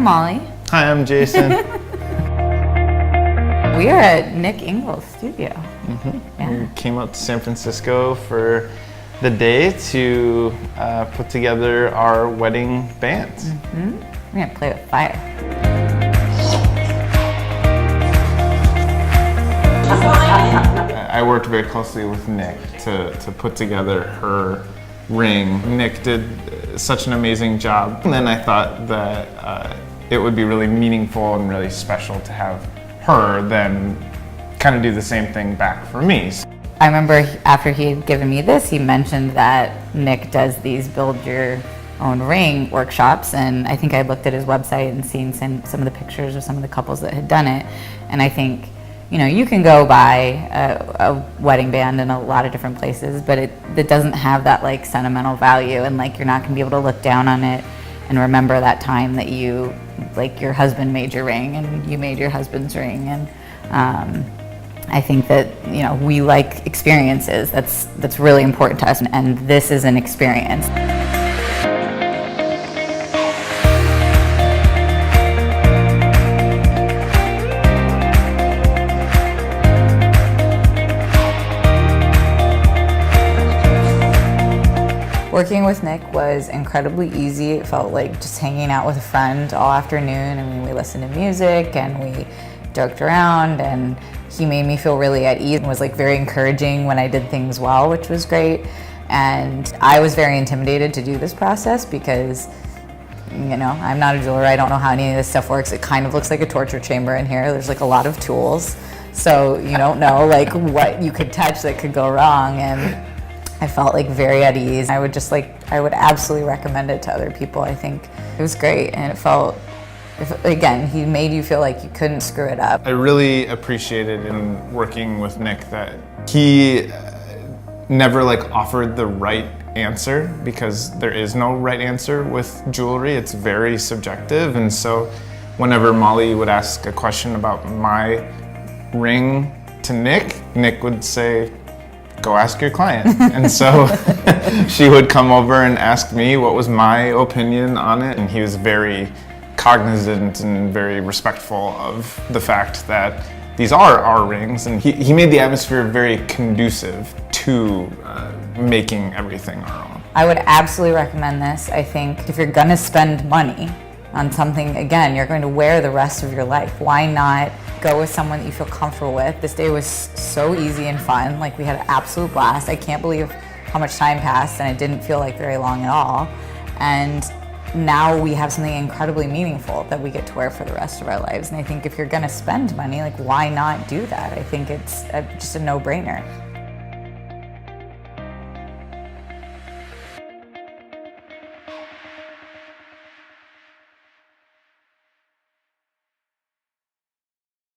Molly. Hi, I'm Jason. We are at Nick Engel's studio. Yeah. We came out to San Francisco for the day to put together our wedding band. We're gonna play with fire. I worked very closely with Nick to put together her ring. Nick did such an amazing job. And then I thought that it would be really meaningful and really special to have her then kind of do the same thing back for me. I remember after he had given me this, he mentioned that Nick does these build your own ring workshops, and I think I looked at his website and seen some of the pictures of some of the couples that had done it, and I think, you know, you can go buy a wedding band in a lot of different places, but it doesn't have that like sentimental value, and like you're not gonna be able to look down on it and remember that time that you, like your husband made your ring and you made your husband's ring. And I think that, you know, we like experiences. That's really important to us, and this is an experience. Working with Nick was incredibly easy. It felt like just hanging out with a friend all afternoon. I mean, we listened to music and we joked around, and he made me feel really at ease and was like very encouraging when I did things well, which was great. And I was very intimidated to do this process because, you know, I'm not a jeweler. I don't know how any of this stuff works. It kind of looks like a torture chamber in here. There's like a lot of tools. So you don't know like what you could touch that could go wrong. And I felt like very at ease. I would absolutely recommend it to other people. I think it was great, and it felt, again, he made you feel like you couldn't screw it up. I really appreciated in working with Nick that he never like offered the right answer, because there is no right answer with jewelry. It's very subjective, and so whenever Molly would ask a question about my ring to Nick, Nick would say, go ask your client. And so she would come over and ask me what was my opinion on it. And he was very cognizant and very respectful of the fact that these are our rings. And he made the atmosphere very conducive to making everything our own. I would absolutely recommend this. I think if you're gonna spend money on something, again, you're going to wear the rest of your life. Why not go with someone that you feel comfortable with? This day was so easy and fun. Like, we had an absolute blast. I can't believe how much time passed, and it didn't feel like very long at all. And now we have something incredibly meaningful that we get to wear for the rest of our lives. And I think if you're gonna spend money, like, why not do that? I think it's just a no-brainer.